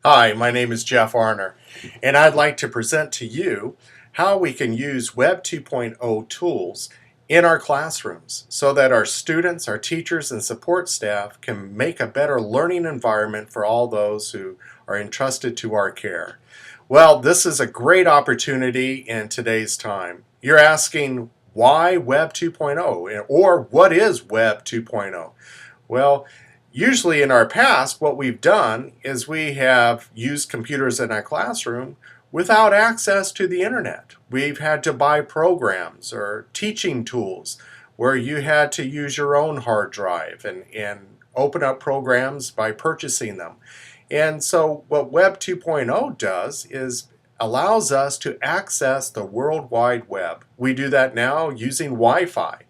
Hi, my name is Jeff Arner, and I'd like to present to you how we can use Web 2.0 tools in our classrooms so that our students, our teachers, and support staff can make a better learning environment for all those who are entrusted to our care. Well, this is a great opportunity in today's time. You're asking why Web 2.0 or what is Web 2.0? Well, usually in our past, what we've done is we have used computers in our classroom without access to the internet. We've had to buy programs or teaching tools where you had to use your own hard drive and open up programs by purchasing them. And so what Web 2.0 does is allows us to access the World Wide Web. We do that now using Wi-Fi.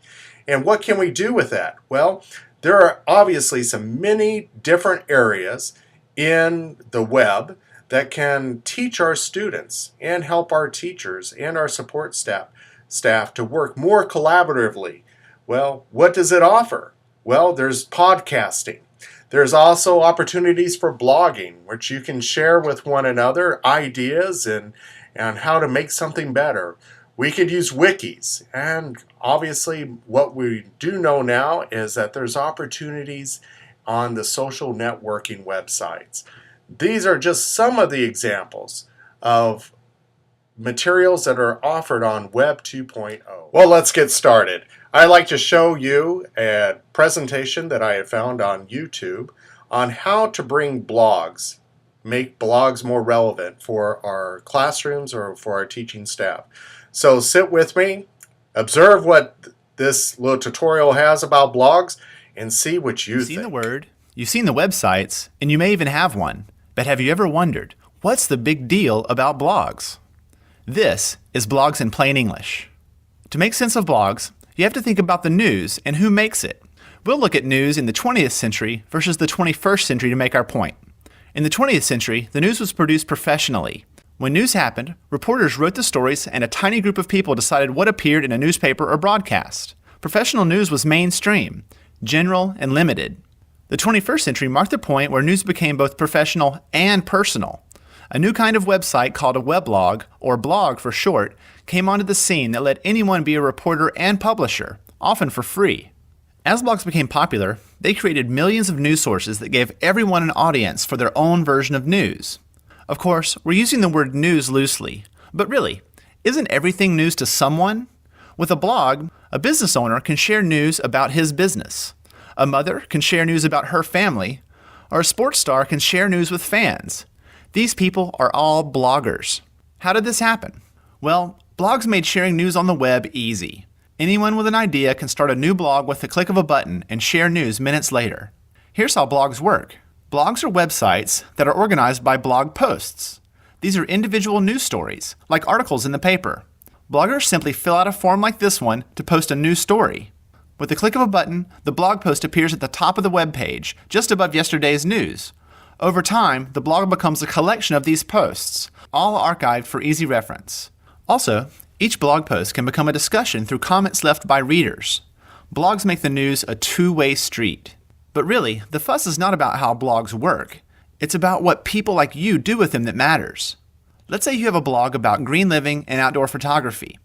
And what can we do with that? Well, there are obviously some many different areas in the web that can teach our students and help our teachers and our support staff to work more collaboratively. Well, what does it offer? Well, there's podcasting. There's also opportunities for blogging, which you can share with one another ideas and how to make something better. We could use wikis, and obviously what we do know now is that there's opportunities on the social networking websites. These are just some of the examples of materials that are offered on Web 2.0. Well, let's get started. I'd like to show you a presentation that I have found on YouTube on how to bring blogs, make blogs more relevant for our classrooms or for our teaching staff. So sit with me, observe what this little tutorial has about blogs, and see what you You've think. seen the word, you've seen the websites, and you may even have one. But have you ever wondered, what's the big deal about blogs? This is Blogs in Plain English. To make sense of blogs, you have to think about the news and who makes it. We'll look at news in the 20th century versus the 21st century to make our point. In the 20th century, the news was produced professionally. When news happened, reporters wrote the stories and a tiny group of people decided what appeared in a newspaper or broadcast. Professional news was mainstream, general, and limited. The 21st century marked the point where news became both professional and personal. A new kind of website called a weblog, or blog for short, came onto the scene that let anyone be a reporter and publisher, often for free. As blogs became popular, they created millions of news sources that gave everyone an audience for their own version of news. Of course, we're using the word news loosely, but really, isn't everything news to someone? With a blog, a business owner can share news about his business. A mother can share news about her family, or a sports star can share news with fans. These people are all bloggers. How did this happen? Well, blogs made sharing news on the web easy. Anyone with an idea can start a new blog with the click of a button and share news minutes later. Here's how blogs work. Blogs are websites that are organized by blog posts. These are individual news stories, like articles in the paper. Bloggers simply fill out a form like this one to post a new story. With the click of a button, the blog post appears at the top of the web page, just above yesterday's news. Over time, the blog becomes a collection of these posts, all archived for easy reference. Also, each blog post can become a discussion through comments left by readers. Blogs make the news a two-way street. But really, the fuss is not about how blogs work. It's about what people like you do with them that matters. Let's say you have a blog about green living and outdoor photography.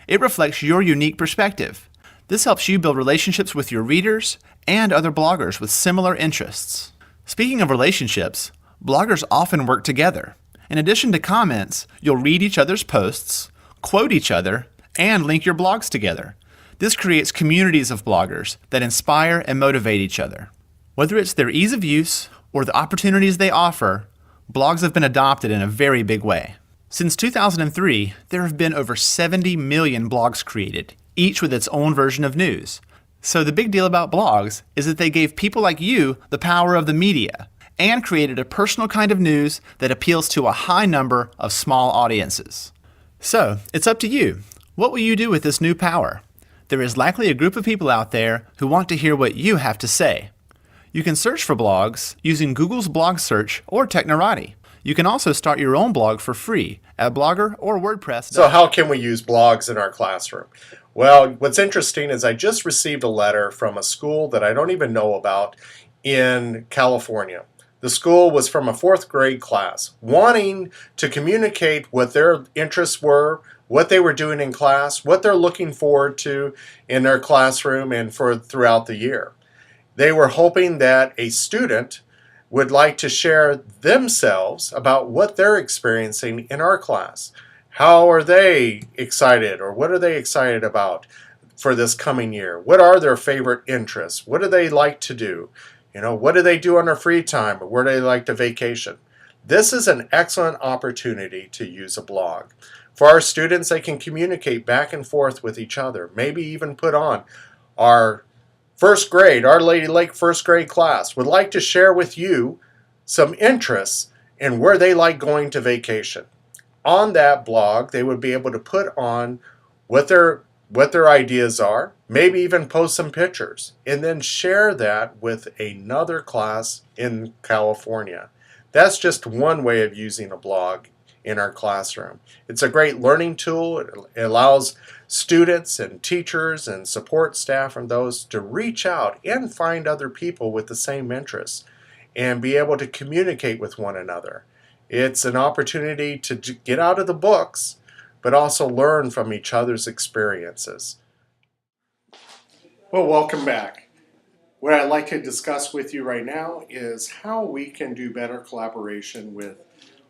It reflects your unique perspective. This helps you build relationships with your readers and other bloggers with similar interests. Speaking of relationships, bloggers often work together. In addition to comments, you'll read each other's posts, quote each other, and link your blogs together. This creates communities of bloggers that inspire and motivate each other. Whether it's their ease of use or the opportunities they offer, blogs have been adopted in a very big way. Since 2003, there have been over 70 million blogs created, each with its own version of news. So the big deal about blogs is that they gave people like you the power of the media and created a personal kind of news that appeals to a high number of small audiences. So it's up to you. What will you do with this new power? There is likely a group of people out there who want to hear what you have to say. You can search for blogs using Google's blog search or Technorati. You can also start your own blog for free at Blogger or WordPress. So how can we use blogs in our classroom? Well, what's interesting is I just received a letter from a school that I don't even know about in California. The school was from a 4th grade class, wanting to communicate what their interests were, what they were doing in class, what they're looking forward to in their classroom and for throughout the year. They were hoping that a student would like to share themselves about what they're experiencing in our class. How are they excited, or what are they excited about for this coming year? What are their favorite interests? What do they like to do? What do they do on their free time, or where do they like to vacation? This is an excellent opportunity to use a blog. For our students, they can communicate back and forth with each other, maybe even put on our first grade, Our Lady Lake first grade class would like to share with you some interests in where they like going to vacation. On that blog, they would be able to put on what their ideas are, maybe even post some pictures, and then share that with another class in California. That's just one way of using a blog in our classroom. It's a great learning tool. It allows students and teachers and support staff and those to reach out and find other people with the same interests and be able to communicate with one another. It's an opportunity to get out of the books, but also learn from each other's experiences. Well, welcome back. What I'd like to discuss with you right now is how we can do better collaboration with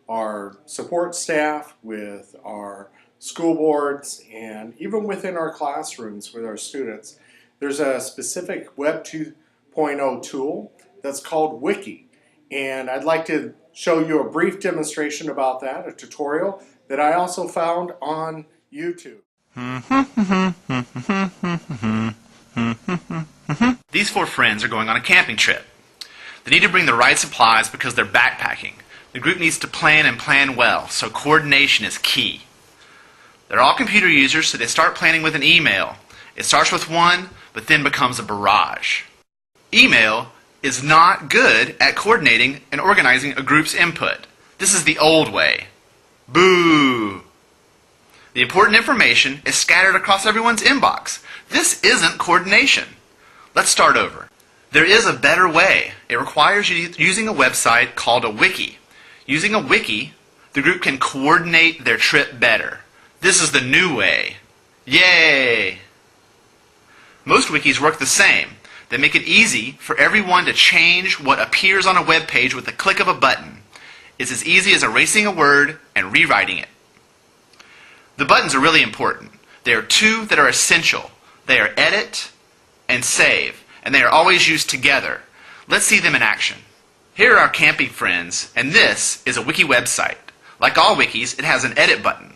our support staff, with our school boards, and even within our classrooms with our students. There's a specific Web 2.0 tool that's called Wiki, and I'd like to show you a brief demonstration about that, a tutorial that I also found on YouTube. These 4 friends are going on a camping trip. They need to bring the right supplies because they're backpacking. The group needs to plan and plan well, so coordination is key. They're all computer users, so they start planning with an email. It starts with one, but then becomes a barrage. Email is not good at coordinating and organizing a group's input. This is the old way. Boo! The important information is scattered across everyone's inbox. This isn't coordination. Let's start over. There is a better way. It requires you using a website called a wiki. Using a wiki, the group can coordinate their trip better. This is the new way. Yay! Most wikis work the same. They make it easy for everyone to change what appears on a web page with the click of a button. It's as easy as erasing a word and rewriting it. The buttons are really important. There are 2 that are essential. They are edit and save, and they are always used together. Let's see them in action. Here are our camping friends, and this is a wiki website. Like all wikis, it has an edit button.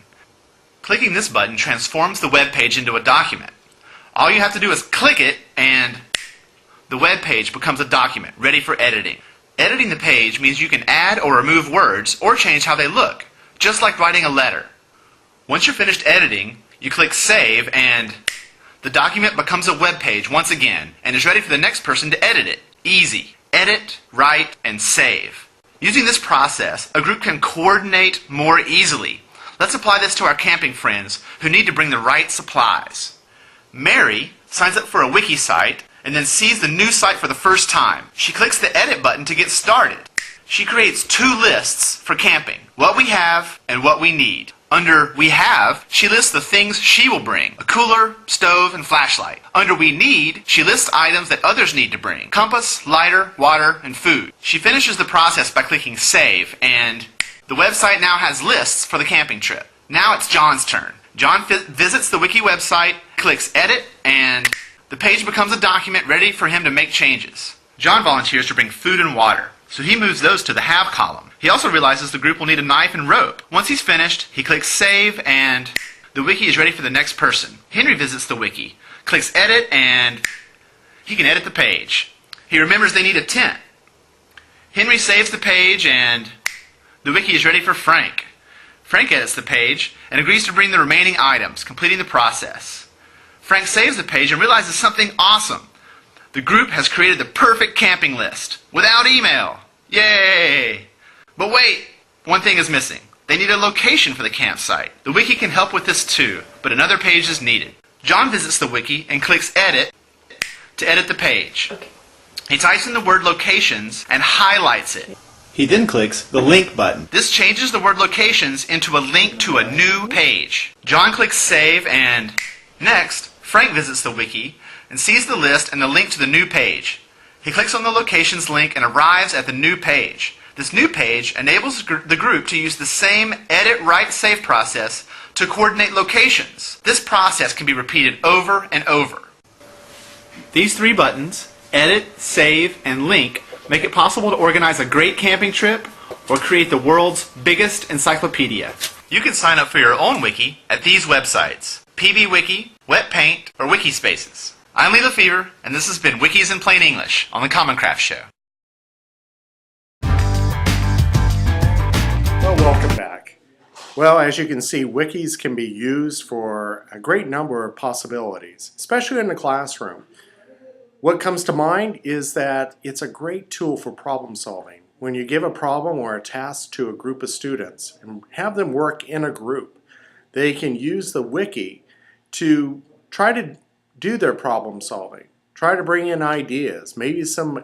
Clicking this button transforms the web page into a document. All you have to do is click it, and the web page becomes a document ready for editing. Editing the page means you can add or remove words or change how they look, just like writing a letter. Once you're finished editing, you click Save, and the document becomes a web page once again and is ready for the next person to edit it. Easy. Edit, write, and save. Using this process, a group can coordinate more easily. Let's apply this to our camping friends who need to bring the right supplies. Mary signs up for a wiki site and then sees the new site for the first time. She clicks the edit button to get started. She creates 2 lists for camping, what we have and what we need. Under We Have, she lists the things she will bring: a cooler, stove, and flashlight. Under We Need, she lists items that others need to bring: compass, lighter, water, and food. She finishes the process by clicking Save, and the website now has lists for the camping trip. Now it's John's turn. John visits the wiki website, clicks Edit, and the page becomes a document ready for him to make changes. John volunteers to bring food and water, so he moves those to the Have column. He also realizes the group will need a knife and rope. Once he's finished, he clicks Save, and the wiki is ready for the next person. Henry visits the wiki, clicks Edit, and he can edit the page. He remembers they need a tent. Henry saves the page, and the wiki is ready for Frank. Frank edits the page and agrees to bring the remaining items, completing the process. Frank saves the page and realizes something awesome. The group has created the perfect camping list without email. Yay! But wait, one thing is missing. They need a location for the campsite. The wiki can help with this too, but another page is needed. John visits the wiki and clicks Edit to edit the page. He types in the word locations and highlights it. He then clicks the link button. This changes the word locations into a link to a new page. John clicks save, and next, Frank visits the wiki and sees the list and the link to the new page. He clicks on the locations link and arrives at the new page. This new page enables the group to use the same edit, write, save process to coordinate locations. This process can be repeated over and over. These three buttons, edit, save, and link, make it possible to organize a great camping trip or create the world's biggest encyclopedia. You can sign up for your own wiki at these websites: PBWiki, WetPaint, or Wikispaces. I'm Lee Lefevre, and this has been Wikis in Plain English on the Common Craft Show. Well, welcome back. Well, as you can see, wikis can be used for a great number of possibilities, especially in the classroom. What comes to mind is that it's a great tool for problem solving. When you give a problem or a task to a group of students and have them work in a group, they can use the wiki to try to do their problem solving, try to bring in ideas, maybe some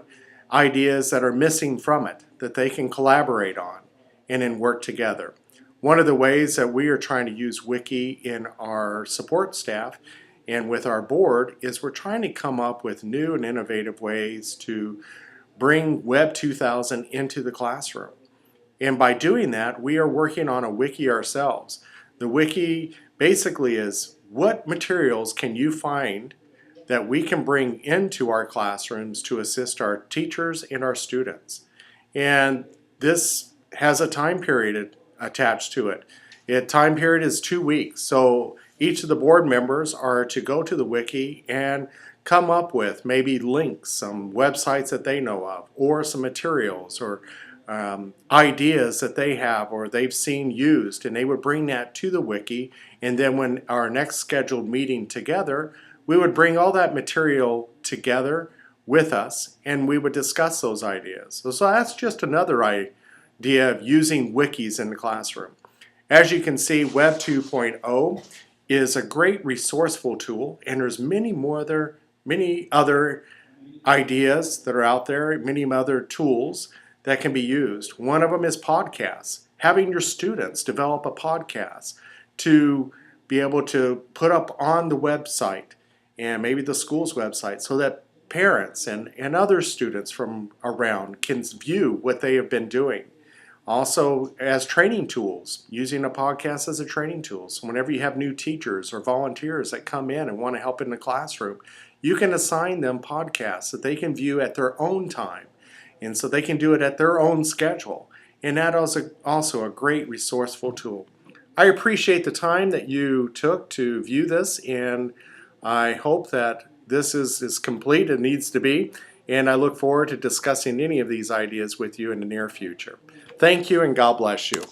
ideas that are missing from it that they can collaborate on and then work together. One of the ways that we are trying to use wiki in our support staff and with our board is we're trying to come up with new and innovative ways to bring Web 2000 into the classroom. And by doing that, we are working on a wiki ourselves. The wiki basically is, what materials can you find that we can bring into our classrooms to assist our teachers and our students? And this has a time period attached to it. The time period is 2 weeks. So each of the board members are to go to the wiki and come up with maybe links, some websites that they know of, or some materials or ideas that they have or they've seen used, and they would bring that to the wiki, and then when our next scheduled meeting together, we would bring all that material together with us and we would discuss those ideas. So that's just another idea of using wikis in the classroom. As you can see, Web 2.0 is a great resourceful tool, and there's many other ideas that are out there, many other tools that can be used. One of them is podcasts. Having your students develop a podcast to be able to put up on the website and maybe the school's website so that parents and other students from around can view what they have been doing. Also, as training tools, using a podcast as a training tool. So whenever you have new teachers or volunteers that come in and want to help in the classroom, you can assign them podcasts that they can view at their own time. And so they can do it at their own schedule. And that is also a great resourceful tool. I appreciate the time that you took to view this, and I hope that this is complete and needs to be. And I look forward to discussing any of these ideas with you in the near future. Thank you, and God bless you.